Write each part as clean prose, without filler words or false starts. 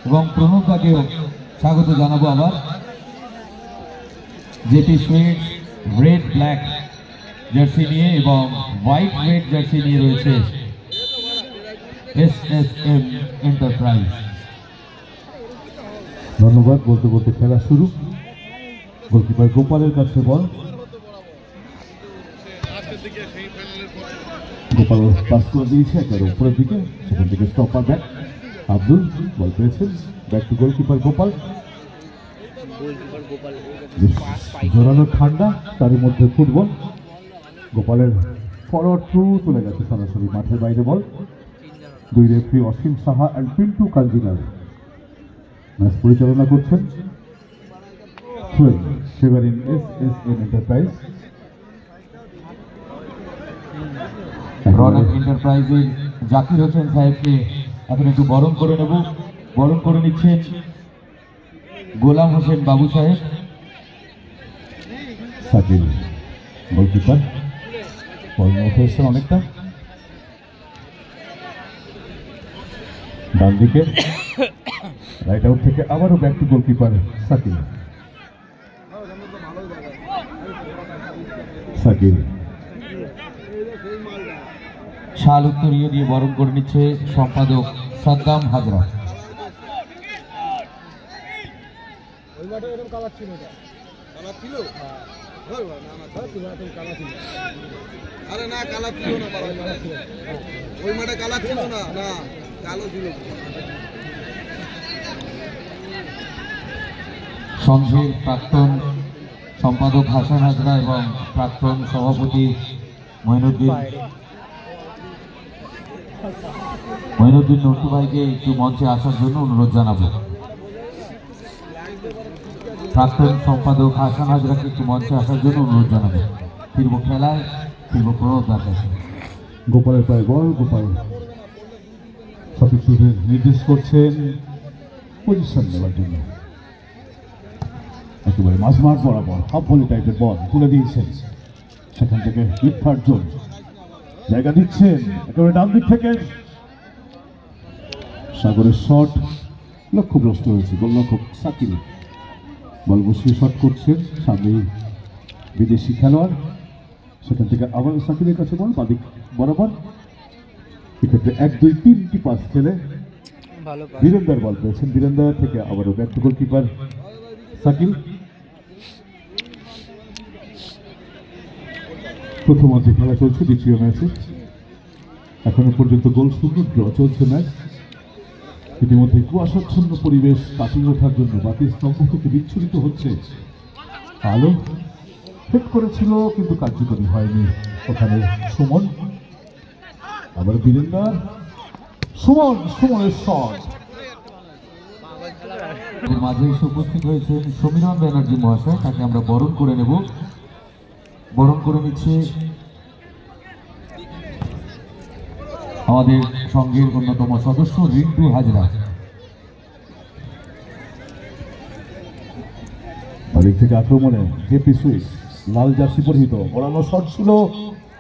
এবং প্রণবদাকেও স্বাগত জানাবো আবার। JP sweet red black jersey নিয়ে এবং হোয়াইট রেড জার্সি নিয়ে রয়েছে SSM এন্টারপ্রাইজ। ধন্যবাদ। বলতে বলতে খেলা শুরু। গোলকিপার গোপালের কাছে বল। গোপাল পাস করে দিয়েছে একেবারে উপরের দিকে, সেখান থেকে স্টপার ব্যাক আব্দুল বল পেয়েছেন। Back to goalkeeper Gopal. জোরালো ঠান্ডা, তার মধ্যে ফুটবল। গোপালের ফরওয়ার্ড থ্রু চলে গেছে সরাসরি মাঠের বাইরে বল। দুই রেফারি অসীম সাহা অ্যান্ড পিন্টু কালজিনার ম্যাচ পরিচালনা করছেন। Favouring SSM enterprise. রনেট এন্টারপ্রাইজের জাকির হোসেন সাহেবকে এখন একটু বরণ করে নেব। বরণ করে নিচ্ছেন গোলাম হোসেন বাবু সাহেব। সাকিল গোলকিপার বল উঠে এসছেন অনেকটা ডান দিকে, রাইট আউট থেকে আবারও back to goalkeeper Sakil. Sakil শাল উত্তরীয় দিয়ে বরণ করে নিচ্ছে সম্পাদক সাদ্দাম হাজরা। সংঘের প্রাক্তন সম্পাদক হাসান হাজরা এবং প্রাক্তন সভাপতি মঈনুদ্দিন নটু ভাইকে একটু মঞ্চে আসার জন্য অনুরোধ জানাবো। প্রাক্তন সম্পাদক হাসান হাজরাকে একটু মঞ্চে আসার জন্য অনুরোধ জানাবো। ফিরব খেলায়, ফিরব প্রণবদার কাছে। গোপালের পায়ে বল। গোপাল সঠিক নির্দেশ করছেন পজিশন নেওয়ার জন্য। একেবারে মাঝমাঠ বরাবর হাফ ভলি টাইপের বল তুলে দিয়েছেন, সেখান থেকে মিথ্যার জোন জায়গা দিচ্ছেন একেবারে ডান দিক থেকে। সাগরের শট লক্ষ্যভ্রষ্ট হয়েছে, গোলরক্ষক সাকিল বল বসিয়ে শট করছেন। সামনে বিদেশি খেলোয়াড়, সেখান থেকে আবার সাকিলের কাছে বল বাদিক বরাবর। এক্ষেত্রে 1-2-3টি পাস খেলে বীরেন্দার বল পেয়েছেন। বীরেন্দার থেকে আবারও ব্যাক টু গোলকিপার সাকিল। প্রথম অর্ধে খেলা চলছে দ্বিতীয় ম্যাচে, এখনো পর্যন্ত গোল শূন্য ড্র চলছে ম্যাচ। ইতিমধ্যে কুয়াশাচ্ছন্ন পরিবেশ কাটিয়ে ওঠার জন্য বাতির স্তম্ভ থেকে বিচ্ছুরিত হচ্ছে আলো। হেড করেছিল কিন্তু কার্যকরী হয়নি ওখানে সুমন। আবার বীরেন্দার, সুমনের শট। মাঝে এসে উপস্থিত হয়েছেন সমীরণ ব্যানার্জি মহাশয়, তাকে আমরা বরণ করে নেব। বরণ করে নিচ্ছে আমাদের সংঘের অন্যতম সদস্য রিন্টু হাজরা। বাদিক থেকে আক্রমণে জেপি সুইট লাল জার্সি পরিহিত, ওড়ানো শট ছিল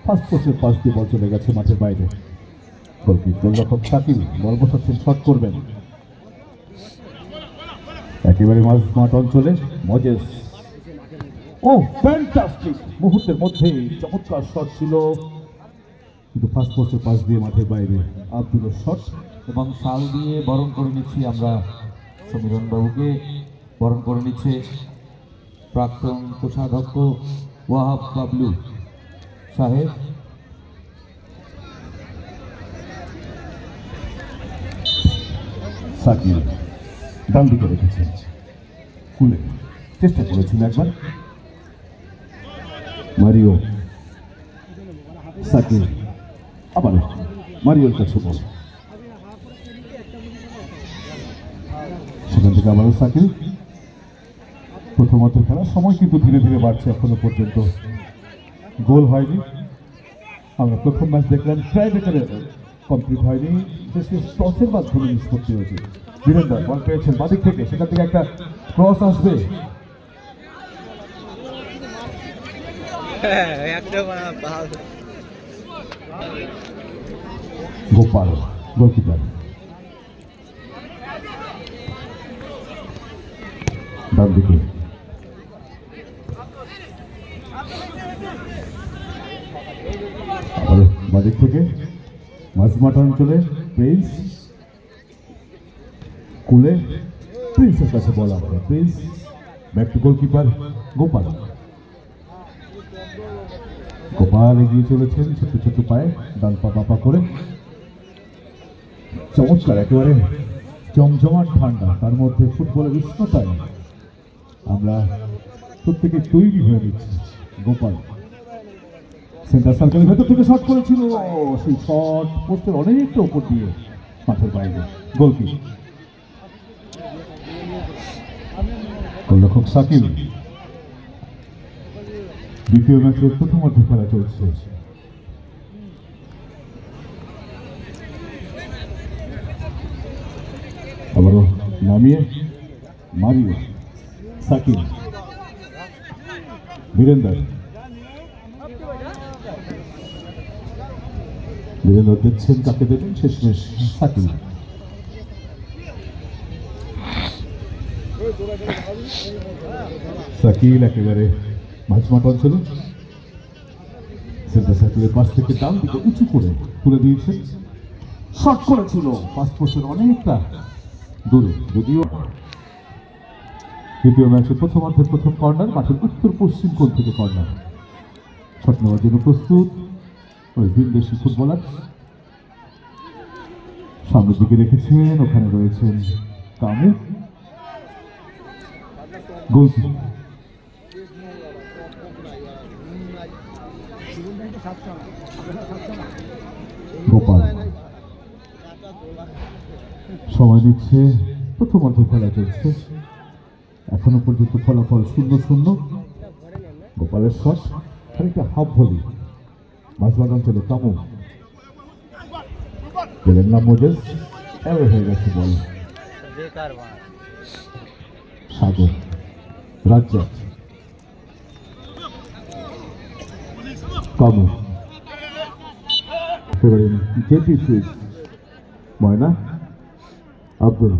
ফার্স্ট পোস্টের পাশ দিয়ে বল চলে গেছে মাঠের বাইরে। গোলরক্ষক সাকিল বল বসাচ্ছেন, শট করবেন একেবারে মাঠ অঞ্চলে। মজেস, ও ফ্যান্টাস্টিক, মুহূর্তের মধ্যে চমৎকার শট ছিল কিন্তু ফার্স্ট পোস্টের পাশ দিয়ে মাঠের বাইরে। আব্দুলের শট এবং শাল দিয়ে বরণ করে নিচ্ছি আমরা সমীরণ বাবুকে। বরণ করে নিচ্ছে প্রাক্তন কোষাধ্যক্ষ ওয়াহাব বাবলু সাহেব। সাকিল ডান দিকে রেখেছেন, খুলে চেষ্টা করেছিল একবার মারিও। সাকিল আবারও মারিওর কাছে বল, সেখান থেকে আবারও সাকিল। প্রথমত খেলার সময় কিন্তু ধীরে ধীরে বাড়ছে, এখনো পর্যন্ত গোল হয়নি। আমরা প্রথম ম্যাচ দেখলাম ট্রাইব্রেকারে কমপ্লিট হয়নি, শেষে টসের মাধ্যমে নিষ্পত্তি হয়েছে। বীরেন্দার বল পেয়েছেন বাদিক থেকে, সেখান থেকে একটা ক্রস আসবে। গোপাল গোলকিপার ডান দিকে আবার বাদিক থেকে মাঝমাঠ অঞ্চলে প্রিন্স কুলে প্রিন্সের কাছে বলা হবে Prince back to goalkeeper Gopal Gopal এগিয়ে চলেছেন ছোট ছোট পায়ে ডান পা বাপা করে চমৎকার একেবারে জমজমাট ঠান্ডা তার মধ্যে ফুটবলের উষ্ণতায় আমরা প্রত্যেকে তৈরি হয়ে নিচ্ছি গোপাল সেন্টার সার্কেলের ভেতর থেকে শট করেছিল সেই শট পোস্টের অনেকটা উপর দিয়ে মাঠের বাইরে গোলকি গোলরক্ষক সাকিব দ্বিতীয় ম্যাচের প্রথমার্ধে খেলা চলছে আবারও নামিয়ে মারিও সাকিব বীরেন্দর দেখছেন কাকে দেবেন শেষমেশ সাকিব সাকিল একেবারে মাঝমাঠ অঞ্চলে সেন্টার সার্কেলের পাশ থেকে ডান দিকে উঁচু করে তুলে দিয়েছে শট করেছিল পাঁচ পোস্টের অনেকটা দূরে যদিও দ্বিতীয় ম্যাচের প্রথমার্ধের প্রথম কর্নার মাঠের উত্তর পশ্চিম কোণ থেকে কর্নার শট নেওয়ার জন্য প্রস্তুত ওই ভিনদেশি ফুটবলার সামনের দিকে রেখেছেন ওখানে রয়েছেন কামু গোলকিপার গোপাল সময় নিচ্ছে প্রথমার্ধে খেলা চলছে এখনো পর্যন্ত ফলাফল 0-0 গোপালের শট খানিকটা হাফ ভলি মাঝমাঠ অঞ্চলে কামু গেলেন না মোজেস এভাবে হয়ে গেছে বল সাগর রাজ্জাক কামু জেপি সুইচ ময়না আব্দুল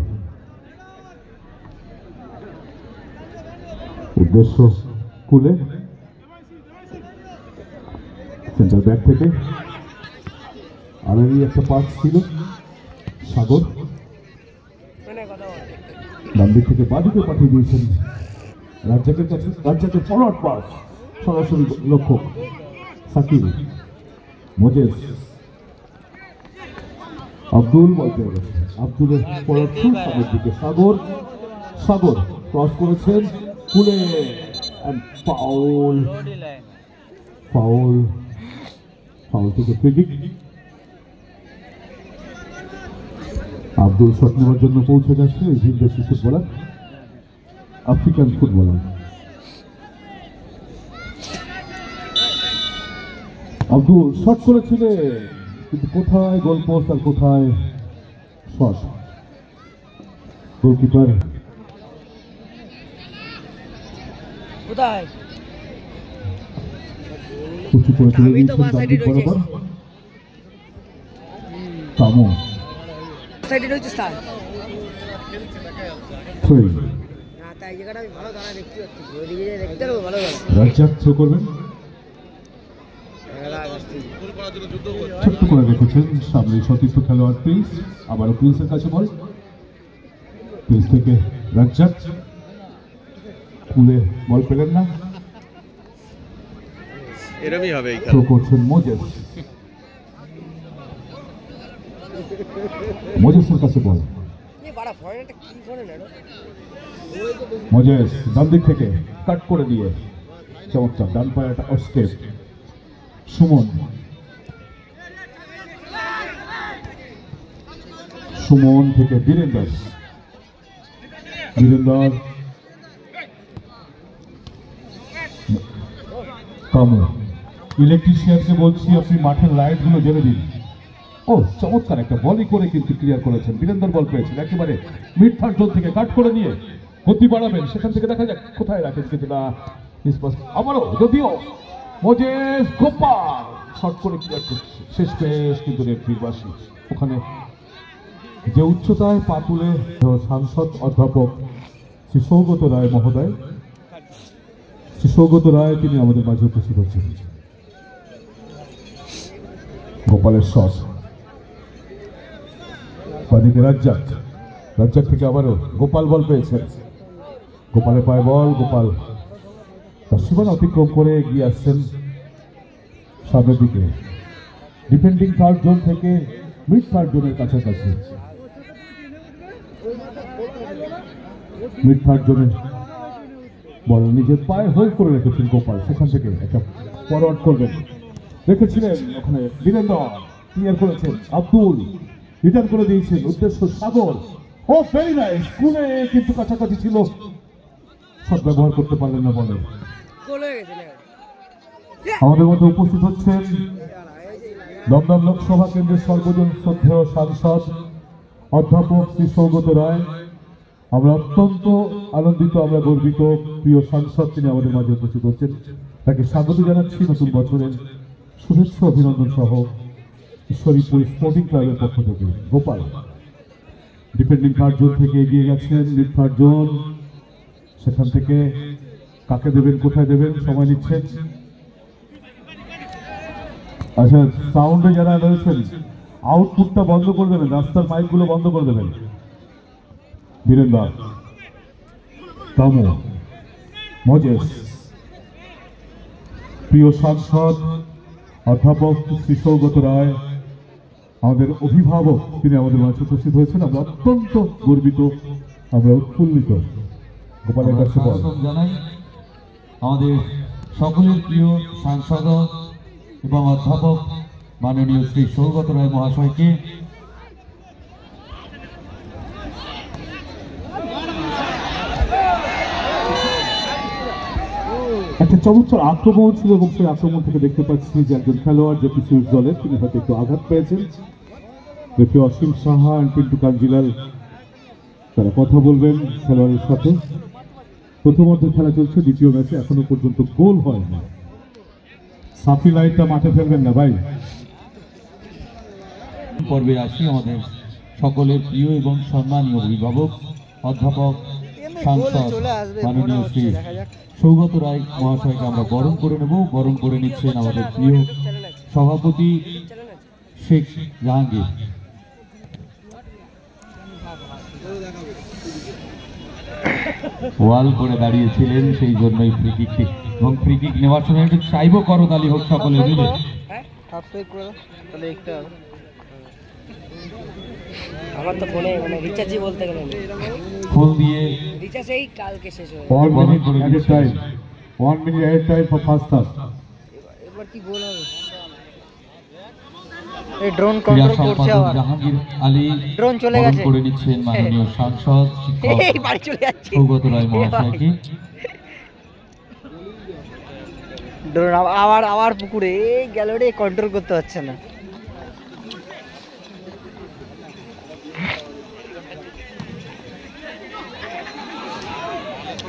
উদ্দেশ্য কুলে সেন্টার ব্যাক থেকে আরেকই একটা পাস ছিল সাগর ডান দিক থেকে বাদিকে পাঠিয়ে দিয়েছেন রাজ্জাকের কাছে রাজ্জাকের ফরওয়ার্ড পাস সরাসরি লক্ষ্য সাকিব মোজেস আব্দুল বলতে গেছে আব্দুলের ফরওয়ার্ড থ্রু সামনের দিকে সাগর সাগর ক্রস করেছেন কুলে ফাউল ফাউল ফাউল থেকে প্রেডিক্ট আব্দুল শট নেওয়ার জন্য পৌঁছে যাচ্ছে এই ভিনদেশি footballer African footballer Abdul shot করেছিলেন কিন্তু কোথায় গোল পোস্ট আর কোথায় শট গোলকিপার উঁচু করে তুলে দিয়েছেন ডানদিক বরাবর কামু রাজ্জাক থ্রো করবেন ছোট্ট করে রেখেছেন সামনে সতীর্থ খেলোয়াড় প্রিন্স আবারও প্রিন্সের কাছে বল প্রিন্স থেকে রাজ্জাক কুলে বল পেলেন না এরকমই হবে থ্রো করছেন মোজেস মোজেসের কাছে বল মোজেস ডান দিক থেকে কাট করে দিয়ে চমৎকার ডান পায়ে একটা স্টেপ সুমন সুমন থেকে বীরেন্দর বীরেন্দর কামু ইলেকট্রিশিয়ানকে বলছি আপনি মাঠের লাইট গুলো জ্বেলে দিন ও চমৎকার একটা বলই করে কিন্তু ক্লিয়ার করেছেন বীরেন্দর বল পেয়েছেন একেবারে মিড থার্ড জোন থেকে কাট করে নিয়ে গতি বাড়াবেন সেখান থেকে দেখা যাক কোথায় রাখেন কিন্তু না আবারও যদিও মোজেস গোপাল শট করে ক্লিয়ার করছে শেষ পেশ কিন্তু রেফরির বাসী ওখানে যে উচ্চতায় পা তুলে সাংসদ অধ্যাপক শ্রী সৌগত রায় মহোদয়, শ্রী সৌগত রায় তিনি আমাদের মাঝে উপস্থিত হচ্ছেন। গোপালের শট, বাদিকে রাজ্জাক, রাজ্জাক থেকে আবারও গোপাল বল পেয়েছেন। গোপালের পায়ে বল, গোপাল তার সীমানা অতিক্রম করে এগিয়ে আসছেন সামনের দিকে, ডিফেন্ডিং থার্ড জোন থেকে মিড থার্ড জোনের কাছাকাছি। মিড থার্ড জোনে বল নিজের পায়ে হোল্ড করে রেখেছেন গোপাল, সেখান থেকে একটা ফরওয়ার্ড করবেন রেখেছিলেন, ওখানে বীরেন্দ্র ক্লিয়ার করেছেন, আব্দুল রিটার্ন করে দিয়েছেন, উদ্দেশ্য সাগর। ও ভেরি নাইস, স্কুলে কিন্তু কাছাকাছি ছিল, সব ব্যবহার করতে পারলেন না বলে। আমাদের মধ্যে উপস্থিত হচ্ছেন দমদম লোকসভা কেন্দ্রের সর্বজন শ্রদ্ধেয় সাংসদ অধ্যাপক শ্রী সৌগত রায়। আমরা অত্যন্ত আনন্দিত, আমরা গর্বিত, প্রিয় সাংসদ তিনি আমাদের মাঝে উপস্থিত হচ্ছেন। তাকে স্বাগত জানাচ্ছি নতুন বছরের শুভেচ্ছা অভিনন্দন সহ ঈশ্বরীপুর স্পোর্টিং ক্লাবের পক্ষ থেকে। গোপাল ডিফেন্ডিং থার্ড জোন থেকে এগিয়ে গেছেন মিড থার্ড জোন, সেখান থেকে কাকে দেবেন, কোথায় দেবেন, সময় নিচ্ছেন। আচ্ছা, সাউন্ডে যারা রয়েছেন আউটপুটটা বন্ধ করে দেবেন, রাস্তার মাইকগুলো বন্ধ করে দেবেন। বীরেন্দ্র, তামু, মজেস, প্রিয় সাংসদ অধ্যাপক শ্রী সৌগত রায়, আমাদের অভিভাবক, তিনি আমাদের মাঝে উপস্থিত হয়েছেন। আমরা অত্যন্ত গর্বিত, আমরা উৎফুল্লিত। গোপালের কাছে স্বাগতম জানাই আমাদের সকলের প্রিয় সাংসদ এবং অধ্যাপক মাননীয় শ্রী সৌগত রায় মহাশয়কে। একটা চমৎকার আক্রমণ ছিল এবং সেই আক্রমণ থেকে দেখতে পাচ্ছি যে একজন খেলোয়াড় যে পিসিউস দলের তিনি হয়তো একটু আঘাত পেয়েছেন। রেফারি অসীম সাহা আর পিন্টু কাঞ্জিলাল তারা কথা বলবেন খেলোয়াড়ের সাথে। প্রথমার্ধে খেলা চলছে, দ্বিতীয় ম্যাচে এখনো পর্যন্ত গোল হয় না। সাফি লাইটটা মাঠে ফেলবেন না ভাই। পর্বে আসি আমাদের সকলের প্রিয় এবং সম্মানীয় অভিভাবক অধ্যাপক সাংসদ মাননীয় শ্রী সৌগত রায় মহাশয়কে আমরা বরণ করে নেব। বরণ করে নিচ্ছেন আমাদের প্রিয় সভাপতি শেখ জাহাঙ্গীর। ওয়াল করে দাঁড়িয়েছিলেন, সেই জন্যই ফ্রি কিক, এবং ফ্রি কিক নেওয়ার সময় একটু চাইব করতালি হোক সকলে মিলে। আমার তো ফোনে মানে রিচার্জই বলতে গেলে ফোন দিয়ে রিচার্জ এই কালকে শেষ হয়ে 1 minute ahead time for first half। এবার কি গোল হবে? এই ড্রোন কন্ট্রোল করছে আবার জাহাঙ্গীর আলী। ড্রোন চলে গেছে, করে নিচ্ছেন মাননীয় সাংসদ এই বাড়ি চলে যাচ্ছে সৌগত রায় মহাশয়কে। ড্রোন আবার পুকুরে এই গেল রে, কন্ট্রোল করতে পারছে না।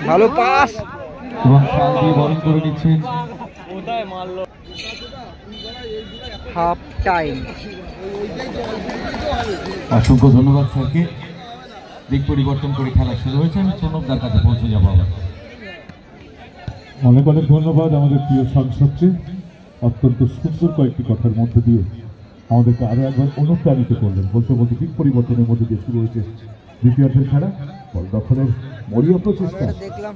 ভালো পাস এবং শাল দিয়ে বরণ করে নিচ্ছেন। Half time. অসংখ্য ধন্যবাদ স্যারকে। দিক পরিবর্তন করে খেলা শুরু হয়েছে, আমি প্রণবদার কাছে পৌঁছে যাবো আবার। অনেক অনেক ধন্যবাদ আমাদের প্রিয় সাংসদকে, অত্যন্ত সুন্দর কয়েকটি কথার মধ্যে দিয়ে আমাদেরকে আরো একবার অনুপ্রাণিত করলেন। বলতে বলতে দিক পরিবর্তনের মধ্যে দিয়ে শুরু হয়েছে দ্বিতীয়ার্ধের খেলা। বল দখলের মরিয়া প্রচেষ্টা, দেখলাম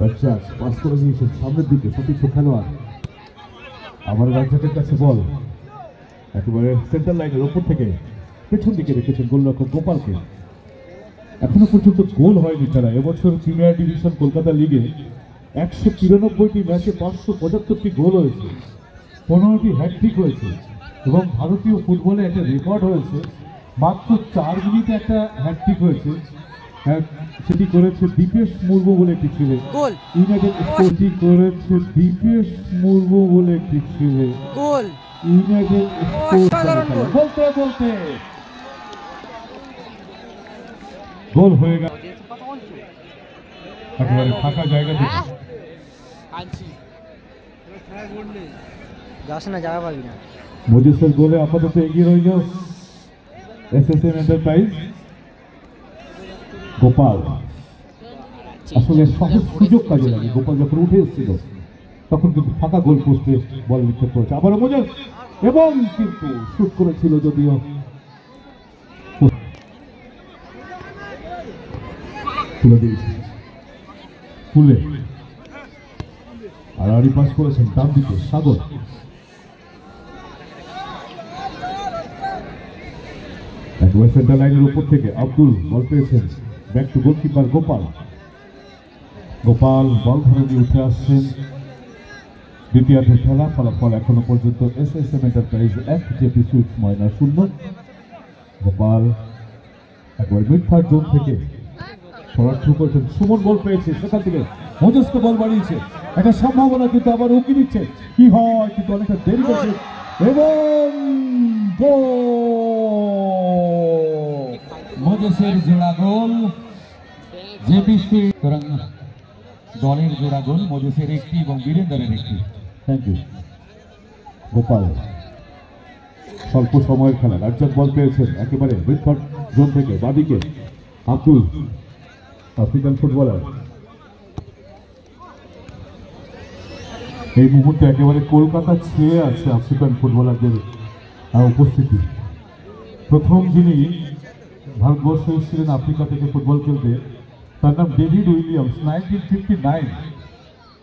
রাজ্জাক পাস করে দিয়েছেন সামনের দিকে, সতীর্থ খেলোয়াড় আবার রাজ্জাকের কাছে বল একেবারে সেন্টার লাইনের ওপর থেকে পেছন দিকে রেখেছেন গোলরক্ষক গোপালকে। এখনো পর্যন্ত গোল হয়নি তারা। এবছর প্রিমিয়ার ডিভিশন কলকাতা লিগে 193টি ম্যাচে 575টি গোল হয়েছে, 15টি হ্যাটট্রিক হয়েছে, এবং ভারতীয় ফুটবলে একটা রেকর্ড হয়েছে, মাত্র 4 মিনিটে একটা হ্যাটট্রিক হয়েছে। সেটি করেছে দীপেশ মুর্মু বলে একটি ছেলে। গোল ইউনাইটেড স্পোর্টটি করেছে দীপেশ মুর্মু বলে একটি ছেলে। গোল ইউনাইটেড অসাধারণ গোল। বলতে বলতে গোল হয়ে গেল একেবারে ফাঁকা জায়গা থেকে। যাস না, জায়গা পাবি না। মজেসের গোলে আপাতত এগিয়ে রইল এসএসএম এন্টারপ্রাইজ। গোপাল আসলে সহজ সুযোগ কাজে লাগে। গোপাল যখন উঠে এসেছিল তখন কিন্তু ফাঁকা গোল পোস্টে বল নিক্ষেপ করেছে আবারও মোজেস, এবং কিন্তু শুট করেছিল যদিও তুলে দিয়েছে ফুলে, আর আড়ি পাস করেছেন ডান দিকে সাগর। একবার সেন্টার লাইনের উপর থেকে আব্দুল বল পেয়েছেন, back to goalkeeper Gopal. Gopal ball ধরে নিয়ে উঠে আসছেন। দ্বিতীয়ার্ধের খেলা ফলাফল এখনো পর্যন্ত SSM enterprise 1, JP sweets Moyna 0। Gopal একবার মিড থার্ড জোন থেকে সরাট থ্রু করেছেন, সুমন বল পেয়েছে, সেখান থেকে মোজেসকে বল বাড়িয়েছে, একটা সম্ভাবনা কিন্তু আবার উকি দিচ্ছে, কি হয় কিন্তু অনেকটা দেরি করছে, এবং মোজেসের জোড়া গোল, জেপি সুইটস দলের জোড়া গোল, মোজেসের একটি এবং বীরেন্দ্রের একটি। Thank you. গোপাল স্বল্প সময়ের খেলা, রাজ্জাক বল পেয়েছেন একেবারে মিড থার্ড জোন থেকে বাদিকে আব্দুল, আফ্রিকান ফুটবলার। এই মুহূর্তে একেবারে কলকাতা ছেয়ে আছে আফ্রিকান ফুটবলারদের উপস্থিতি। প্রথম যিনি ভারতবর্ষে এসেছিলেন আফ্রিকা থেকে ফুটবল খেলতে, তার নাম ডেভিড উইলিয়ামস, 1959।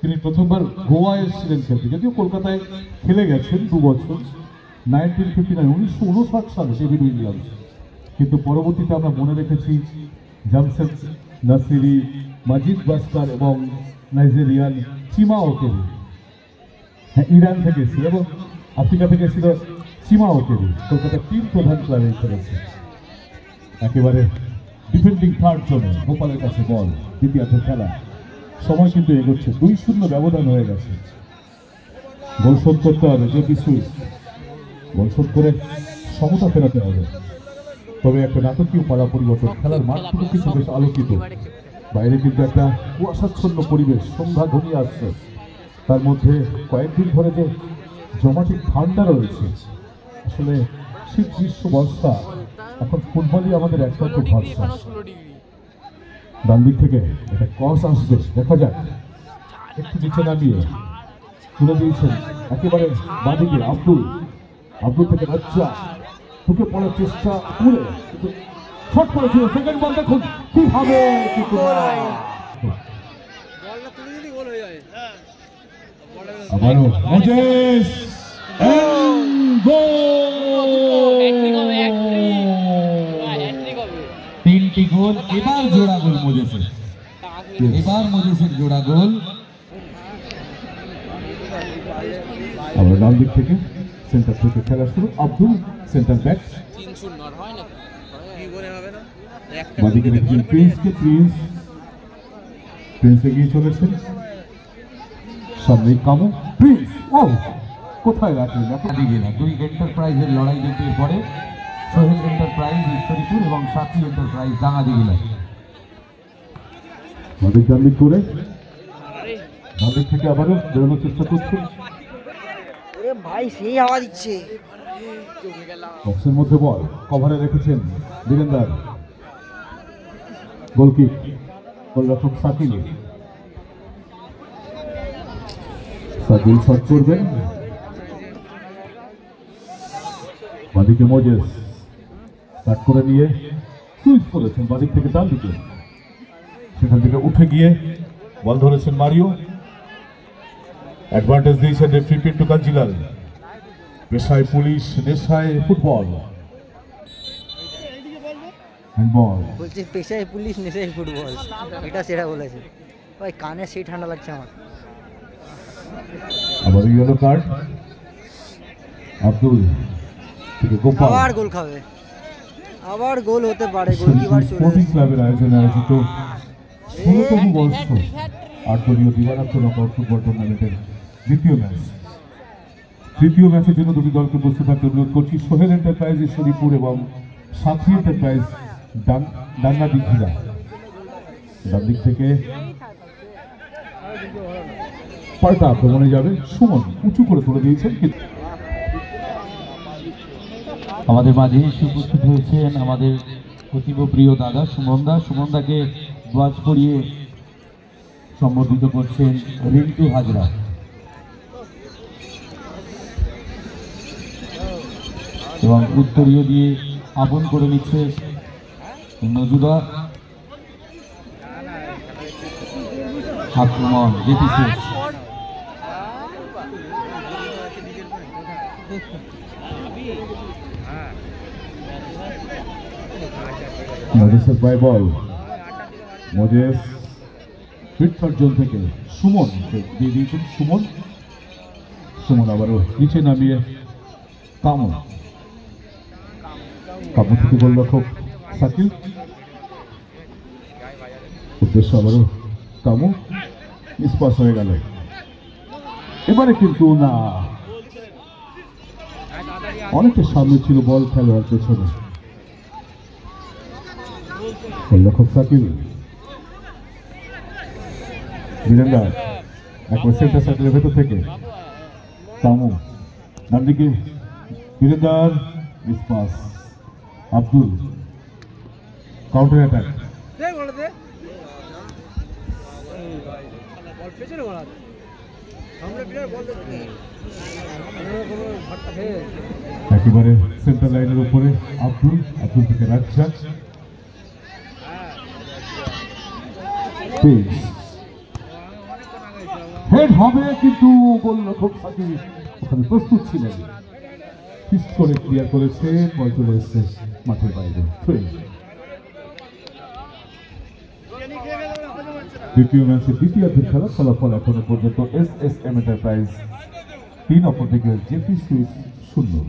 তিনি প্রথমবার গোয়া এসেছিলেন খেলতে, যদিও কলকাতায় খেলে গেছেন 2 বছর। 1959 সালে ডেভিড উইলিয়ামস, কিন্তু পরবর্তীতে আমরা মনে রেখেছি জামশেদ নাসিরি, মাজিদ বাস্কার এবং নাইজেরিয়ান চিমা ওকেরি। হ্যাঁ, ইরান থেকে এসেছিল এবং আফ্রিকা থেকে এসেছিল চিমা ওকেরি। কলকাতার 3 প্রধান ক্লাবে খেলেছে। একেবারে ডিফেন্ডিং থার্ড জোনে গোপালের কাছে বল, দ্বিতীয়ার্ধের খেলা সময় কিন্তু এগোচ্ছে, 2-0 ব্যবধান হয়ে গেছে। গোল শোধ করতে হবে জেপি সুইটস, গোল শোধ করে সমতা ফেরাতে হবে। তবে একটা নাটকীয় পাড়া পরিবর্তন, খেলার মাঠটুকু কিন্তু বেশ আলোকিত, বাইরে কিন্তু একটা কুয়াশাচ্ছন্ন পরিবেশ, সন্ধ্যা ঘনিয়ে আসছে, তার মধ্যে কয়েকদিন ধরে যে জমাটি ঠান্ডা রয়েছে, আসলে শীত গ্রীষ্ম বর্ষা, এখন ফুটবলই আমাদের একমাত্র ভরসা। ডান দিক থেকে একটা ক্রস আসবে, দেখা যাক, একটু নিচে নামিয়ে তুলে দিয়েছেন একেবারে বাদিকে আব্দুল, আব্দুল থেকে রাজ্জা ঢুকে পড়ার চেষ্টা করে শট করেছিল, সেকেন্ড বল দেখুন কিভাবে আবারও মোজেস, তিনটি গোল, এবার জোড়া গোল মোজেসের, এবার মোজেসের জোড়া গোল। আবার ডান দিক থেকে সেন্টার থেকে খেলা শুরু, আব্দুল সেন্টার ব্যাক, বাদিকে রেখেছেন প্রিন্সকে, প্রিন্স এগিয়ে চলেছেন, সামনেই কামু, প্রিন্স ও কোথায় রাখলেন দিকে না, 2 এন্টারপ্রাইজের লড়াই দেখতে পরে সোহেল এন্টারপ্রাইজ ঈশ্বরীপুর এবং সাথী এন্টারপ্রাইজ দাঙ্গাদিঘিলা। বাদিক ডান দিক করে বাদিক থেকে আবারও বেরোনোর চেষ্টা করছেন, ভাই সেই হাওয়া দিচ্ছে, বক্সের মধ্যে বল কভারে রেখেছেন বীরেন্দ্র, গোলকিক, গোলরক্ষক সাকিল শট করবেন, বাদিকে মোজেস কাট করে নিয়ে সুইচ করেছেন বাদিক থেকে ডান দিকে, সেখান থেকে উঠে গিয়ে বল ধরেছেন মারিও, অ্যাডভান্টেজ দিয়েছেন রেফারি পিন্টু কাঞ্জিলাল। পেশায় পুলিশ, নেশায় ফুটবল, হ্যান্ডবল বলছে পেশায় পুলিশ নেশায় ফুটবল, এটা সেটা বলেছে ভাই, কানে সেই ঠান্ডা লাগছে আমার। আবার ইয়েলো কার্ড, আব্দুল থেকে গোপাল, আবার গোল খাবে, আবার গোল হতে পারে, গোলকিপার চলে স্পোর্টিং ক্লাবের আয়োজনে আয়োজিত 16তম বর্ষ 8 দলীয় দিবারাত্র নকআউট ফুটবল টুর্নামেন্টের দ্বিতীয় ম্যাচ। তৃতীয় ম্যাচের জন্য দুটি দলকে প্রস্তুত থাকতে অনুরোধ করছি, সোহেল এন্টারপ্রাইজ ঈশ্বরীপুর এবং সাথী এন্টারপ্রাইজ দাঙ্গাদিঘিলা। ডান দিক থেকে পাল্টা আক্রমণে যাবে, সুমন উঁচু করে তুলে দিয়েছেন, আমাদের মাঝে এসে উপস্থিত হয়েছেন আমাদের অতীব প্রিয় দাদা সুমনদা। সুমনদাকে বাজ পড়িয়ে সম্বর্ধিত করছেন রিন্টু হাজরা। এবং উত্তরীয় দিয়ে আপন করে নিচ্ছে নজুদা। আক্রমণ জেপিসি মোজেসের বাই বল। মোজেস ফিটফার জোন থেকে সুমন দিয়ে দিয়েছেন। সুমন আবারও নিচে নামিয়ে কামু থেকে গোলরক্ষক শাকিল। উদ্দেশ্য আবারও কামু, মিসপাস হয়ে গেল। এবারে কিন্তু না, অনেকটা সামনে ছিল বল খেলোয়াড় পেছনে। গোলরক্ষক শাকিল, বীরেন্দ্র একবার সেন্টার সার্কেলের ভেতর থেকে কামু, ডান দিকে Birendra, mispass. Abdul counter attack. একেবারে সেন্টার লাইনের উপরে আব্দুল থেকে রাজ্জাক। হেড হবে কিন্তু গোলরক্ষক শাকিল ওখানে প্রস্তুত ছিলেন। ফিস্ট করে ক্লিয়ার করেছে, বল চলে এসছে মাঠের বাইরে। দ্বিতীয় ম্যাচের দ্বিতীয়ার্ধের ফলাফল এখনো পর্যন্ত SSM এন্টারপ্রাইজ 3, অপরদিকে জেপি সুইস 0।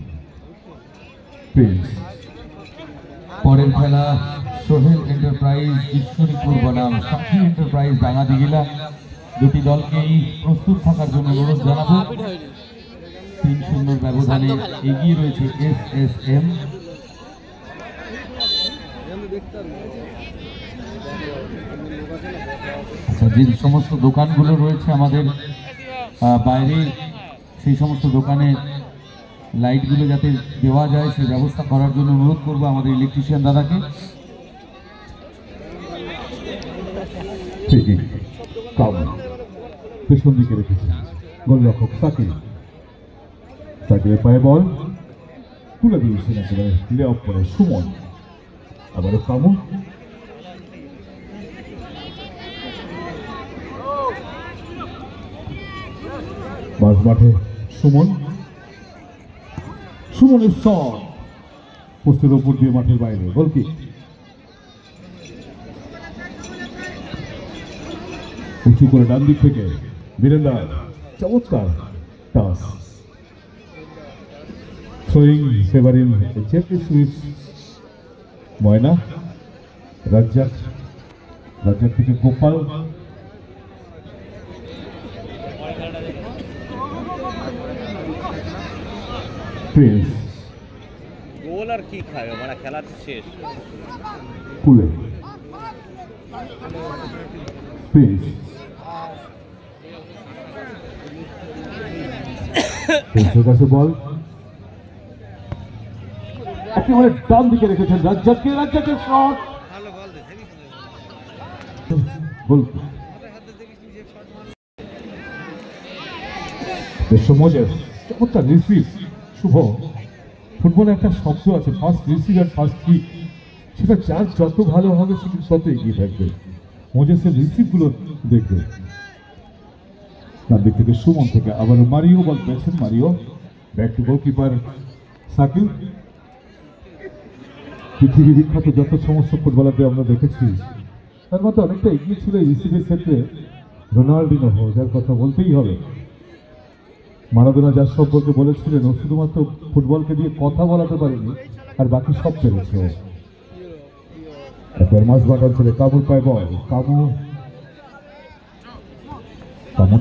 পরের খেলা সোহেল এন্টারপ্রাইজ ঈশ্বরীপুর বনাম সাক্ষী এন্টারপ্রাইজ ডাঙ্গাদিঘিলা। দুটি দলকেই প্রস্তুত থাকার জন্য অনুরোধ জানাবো। 3-0 ব্যবধানে এগিয়ে রয়েছে SSM। আচ্ছা, যে সমস্ত দোকানগুলো রয়েছে আমাদের বাইরে, সেই সমস্ত দোকানে লাইটগুলো যাতে দেওয়া যায় সেই ব্যবস্থা করার জন্য অনুরোধ করবো আমাদের ইলেকট্রিশিয়ান দাদাকে। ঠিকই কামু পেছন দিকে রেখেছে গোলরক্ষক সাকিলের পায়ে বল তুলে দিয়েছেন, একেবারে লে অফ করে সুমন। আবারও কামু, মাঝ মাঠে সুমনের শট পোস্টের ওপর দিয়ে মাঠের বাইরে। গোলকিক উঁচু করে ডান দিক থেকে বীরেন্দ্র, চমৎকার টাস। থ্রোয়িং ফেভারিং জেপি সুইস। ময়না, রাজ্জাক থেকে গোপাল। প্রিন্স গোল আর কি খাবে, মানে খেলা তো শেষ। কুলে প্রিন্স কাছে বল একেবারে ডান দিকে রেখেছেন রাজ্জাকের শট। গোল চমৎকার রিসিভ। শুভ ফুটবলে একটা শব্দ আছে, ফার্স্ট রিসিভ আর ফার্স্ট কিক। সেটা যার যত ভালো হবে সে কিন্তু তত এগিয়ে থাকবে। মোজেসের রিসিভ গুলো দেখবে। তার দিক থেকে সুমন থেকে আবার মারিও বল পেয়েছেন। Mario back to goalkeeper Shakil. পৃথিবী বিখ্যাত যত সমস্ত ফুটবলারদের আমরা দেখেছি তার মধ্যে অনেকটা এগিয়ে ছিল এই রিসিভের ক্ষেত্রে রোনাল্ডিনহো, যার কথা বলতেই হবে। মারাদোনা যার সম্পর্কে বলেছিলেন ও শুধুমাত্র ফুটবলকে দিয়ে কথা বলাতে পারেনি, আর বাকি সব পেরেছে। একবার মাঝ মাঠ অঞ্চলে কামুর পায় বল। কামু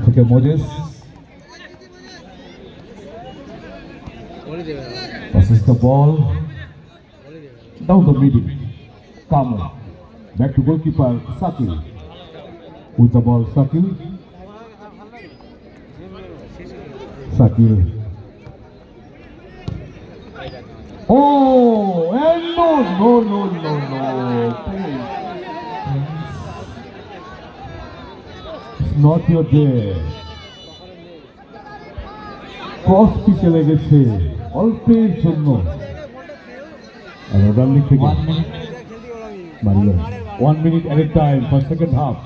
থেকে Moses. Passes the ball down the middle. Kamu back to goalkeeper Sakil. With the ball, Sakil. Oh, and no. Not your day. Cross পিচে লেগেছে অল্পের জন্য। রান লিখে 1 minute Mario. 1 minute at a time for second half.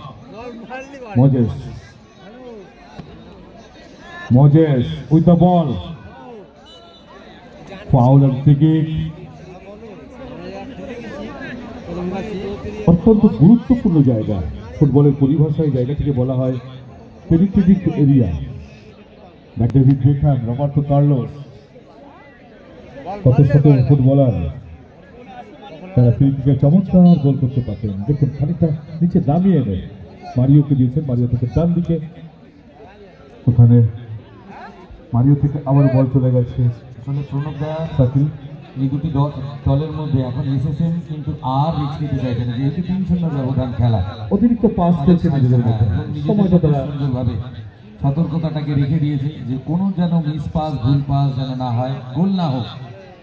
Moses. Moses with the ball. Foul and free kick. অত্যন্ত গুরুত্বপূর্ণ জায়গা, ফুটবলের পরিভাষায় জায়গাটিকে বলা হয় peripheric area. David Beckham, Roberto Carlos, কত শত ফুটবলার তারা ফ্রি কিকে চমৎকার গোল করতে পারতেন। দেখুন খানিকটা নিচে নামিয়ে নেয়, মারিওকে দিয়েছেন, মারিও থেকে ডান দিকে, ওখানে মারিও থেকে আবার বল চলে গেছে। আসলে প্রণবদা সাকিল এই দুটি দলের মধ্যে এখন এসএসএম কিন্তু আর রিস্ক নিতে চাইছে না, যেহেতু 3-0 ব্যবধান খেলা। অতিরিক্ত পাস খেলছে নিজেদের মধ্যে, সময়টা তারা সুন্দরভাবে সতর্কতাটাকে রেখে দিয়েছে যে কোনো যেন মিস পাস, ভুল পাস যেন না হয়, গোল না হোক।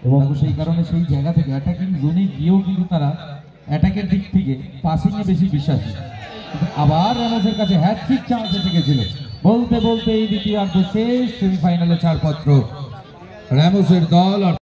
এবং সেই কারণে সেই জায়গা থেকে অ্যাটাকিং জোনে গিয়েও কিন্তু তারা অ্যাটাকের দিক থেকে পাসিংয়ে বেশি বিশ্বাসী। কিন্তু আবার রানার্সের কাছে হ্যাটট্রিক চান্স এসে গেছিল। বলতে বলতে এই দ্বিতীয়ার্ধ শেষ, সেমিফাইনালে ছাড়পত্র রামোসের দল।